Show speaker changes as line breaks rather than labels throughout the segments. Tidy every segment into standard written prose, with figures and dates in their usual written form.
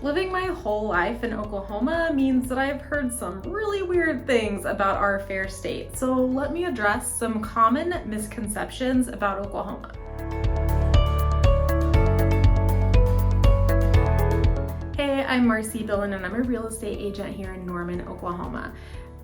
Living my whole life in Oklahoma means that I've heard some really weird things about our fair state. So let me address some common misconceptions about Oklahoma. Hey, I'm Marcie Billen and I'm a real estate agent here in Norman, Oklahoma.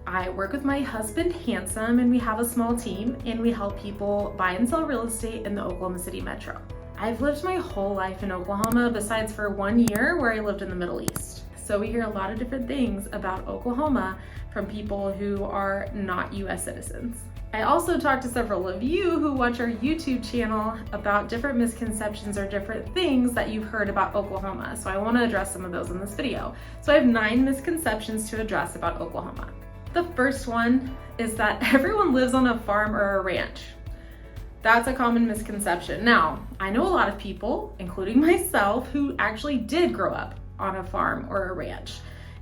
I work with my husband, Handsome, and we have a small team and we help people buy and sell real estate in the Oklahoma City metro. I've lived my whole life in Oklahoma besides for 1 year where I lived in the Middle East. So we hear a lot of different things about Oklahoma from people who are not US citizens. I also talked to several of you who watch our YouTube channel about different misconceptions or different things that you've heard about Oklahoma. So I want to address some of those in this video. So I have 9 misconceptions to address about Oklahoma. The first one is that everyone lives on a farm or a ranch. That's a common misconception. Now, I know a lot of people, including myself, who actually did grow up on a farm or a ranch.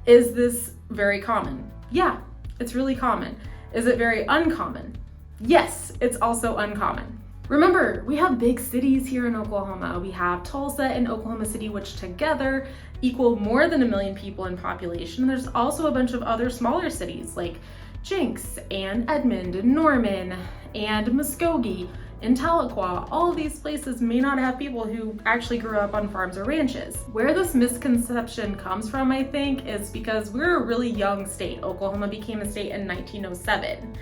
Is this very common? Yeah, it's really common. Is it very uncommon? Yes, it's also uncommon. Remember, we have big cities here in Oklahoma. We have Tulsa and Oklahoma City, which together equal more than 1 million people in population. There's also a bunch of other smaller cities like Jenks and Edmond and Norman and Muskogee and Tahlequah. All of these places may not have people who actually grew up on farms or ranches. Where this misconception comes from, I think, is because we're a really young state. Oklahoma became a state in 1907.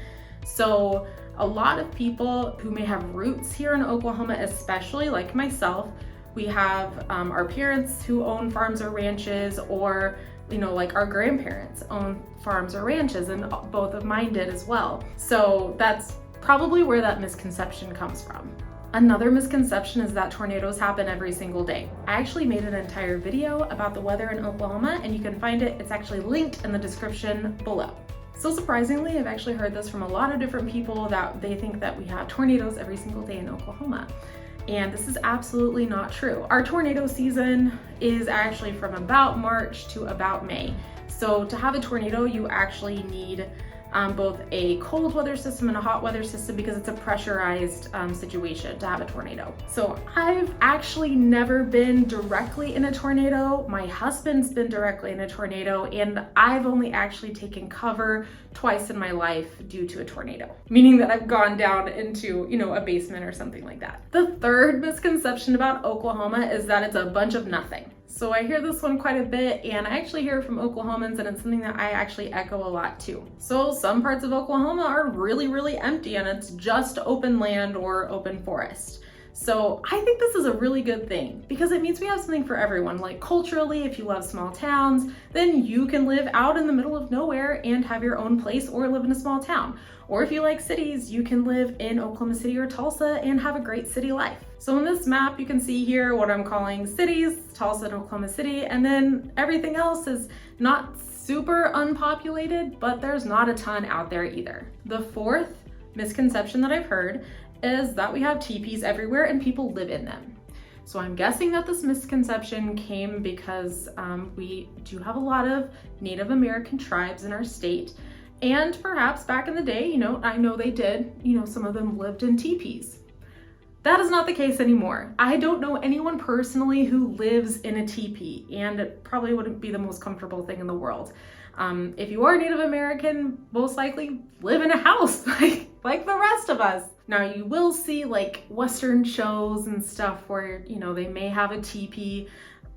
So a lot of people who may have roots here in Oklahoma, especially like myself, we have our parents who own farms or ranches, or like our grandparents own farms or ranches, and both of mine did as well. So that's probably where that misconception comes from. Another misconception is that tornadoes happen every single day. I actually made an entire video about the weather in Oklahoma, and you can find it. It's actually linked in the description below. So surprisingly, I've actually heard this from a lot of different people that they think that we have tornadoes every single day in Oklahoma. And this is absolutely not true. Our tornado season is actually from about March to about May. So to have a tornado, you actually need both a cold weather system and a hot weather system, because it's a pressurized situation to have a tornado. So I've actually never been directly in a tornado. My husband's been directly in a tornado, and I've only actually taken cover twice in my life due to a tornado, meaning that I've gone down into, a basement or something like that. The third misconception about Oklahoma is that it's a bunch of nothing. So I hear this one quite a bit, and I actually hear it from Oklahomans, and it's something that I actually echo a lot too. So some parts of Oklahoma are really, really empty, and it's just open land or open forest. So I think this is a really good thing, because it means we have something for everyone. Like culturally, if you love small towns, then you can live out in the middle of nowhere and have your own place, or live in a small town. Or if you like cities, you can live in Oklahoma City or Tulsa and have a great city life. So in this map, you can see here what I'm calling cities, Tulsa and Oklahoma City, and then everything else is not super unpopulated, but there's not a ton out there either. The fourth misconception that I've heard is that we have teepees everywhere and people live in them. So I'm guessing that this misconception came because we do have a lot of Native American tribes in our state. And perhaps back in the day, I know they did, some of them lived in teepees. That is not the case anymore. I don't know anyone personally who lives in a teepee, and it probably wouldn't be the most comfortable thing in the world. If you are Native American, most likely live in a house like the rest of us. Now you will see like Western shows and stuff where, they may have a teepee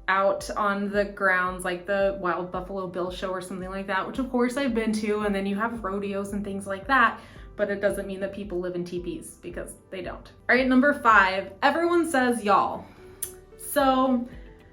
out on the grounds, like the Wild Buffalo Bill show or something like that, which of course I've been to, and then you have rodeos and things like that, but it doesn't mean that people live in teepees, because they don't. All right, number 5, everyone says y'all. So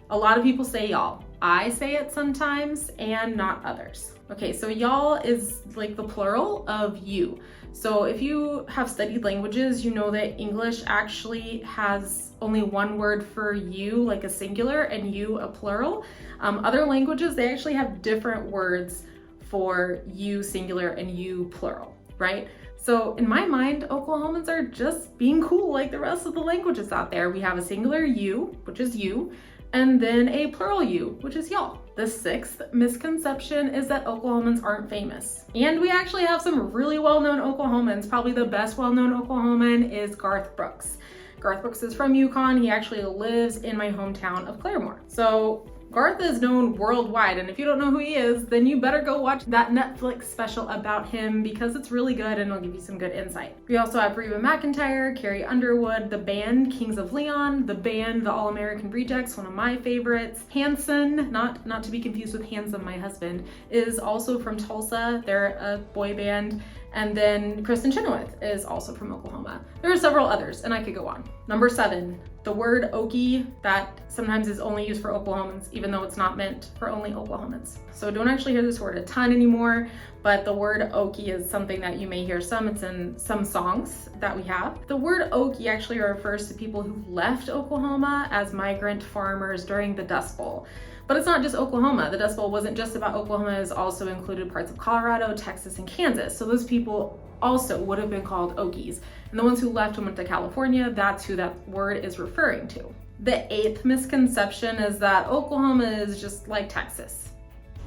a lot of people say y'all. I say it sometimes and not others. Okay, so y'all is like the plural of you. So if you have studied languages, you know that English actually has only one word for you, like a singular, and you a plural. Other languages, they actually have different words for you singular and you plural, right? So in my mind, Oklahomans are just being cool like the rest of the languages out there. We have a singular you, which is you, and then a plural you, which is y'all. The 6th misconception is that Oklahomans aren't famous. And we actually have some really well-known Oklahomans. Probably the best well-known Oklahoman is Garth Brooks. Garth Brooks is from Yukon. He actually lives in my hometown of Claremore. So Garth is known worldwide, and if you don't know who he is, then you better go watch that Netflix special about him because it's really good and it'll give you some good insight. We also have Reba McEntire, Carrie Underwood, the band Kings of Leon, the band The All-American Rejects, one of my favorites. Hanson, not to be confused with Handsome, my husband, is also from Tulsa. They're a boy band. And then Kristen Chenoweth is also from Oklahoma. There are several others, and I could go on. Number 7, the word OKIE, that sometimes is only used for Oklahomans, even though it's not meant for only Oklahomans. So don't actually hear this word a ton anymore, but the word OKIE is something that you may hear some. It's in some songs that we have. The word OKIE actually refers to people who left Oklahoma as migrant farmers during the Dust Bowl. But it's not just Oklahoma. The Dust Bowl wasn't just about Oklahoma, it also included parts of Colorado, Texas, and Kansas. So those people also would have been called Okies. And the ones who left and went to California, that's who that word is referring to. The 8th misconception is that Oklahoma is just like Texas.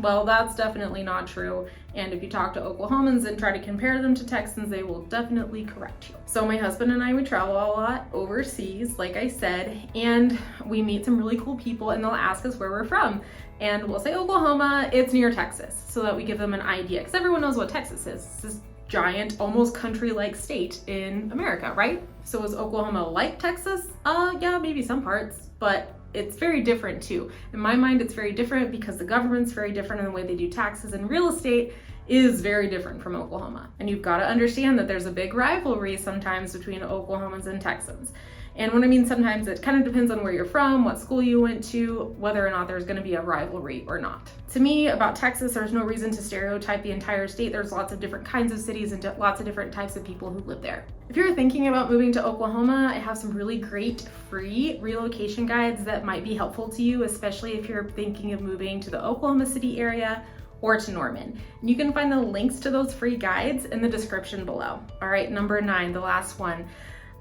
Well, that's definitely not true. And if you talk to Oklahomans and try to compare them to Texans, they will definitely correct you. So my husband and I, we travel a lot overseas, like I said, and we meet some really cool people and they'll ask us where we're from. And we'll say Oklahoma, it's near Texas, so that we give them an idea, because everyone knows what Texas is. It's this giant, almost country-like state in America, right? So is Oklahoma like Texas? Yeah, maybe some parts, but it's very different too. In my mind, it's very different because the government's very different in the way they do taxes, and real estate is very different from Oklahoma. And you've got to understand that there's a big rivalry sometimes between Oklahomans and Texans. And when I mean sometimes, it kind of depends on where you're from, what school you went to, whether or not there's going to be a rivalry or not. To me, about Texas, there's no reason to stereotype the entire state. There's lots of different kinds of cities and lots of different types of people who live there. If you're thinking about moving to Oklahoma, I have some really great free relocation guides that might be helpful to you, especially if you're thinking of moving to the Oklahoma City area or to Norman. And you can find the links to those free guides in the description below. All right, number 9, the last one.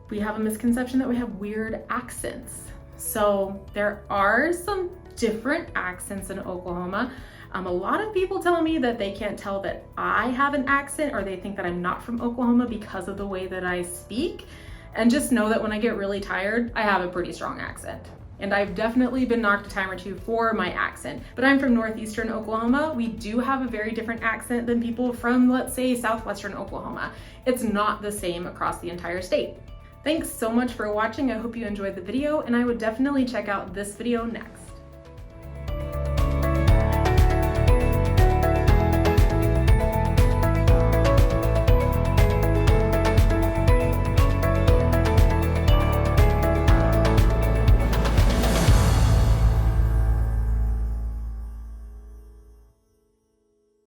We have a misconception that we have weird accents. So there are some different accents in Oklahoma. A lot of people tell me that they can't tell that I have an accent, or they think that I'm not from Oklahoma because of the way that I speak. And just know that when I get really tired, I have a pretty strong accent. And I've definitely been knocked a time or two for my accent. But I'm from northeastern Oklahoma. We do have a very different accent than people from, let's say, southwestern Oklahoma. It's not the same across the entire state. Thanks so much for watching. I hope you enjoyed the video, and I would definitely check out this video next.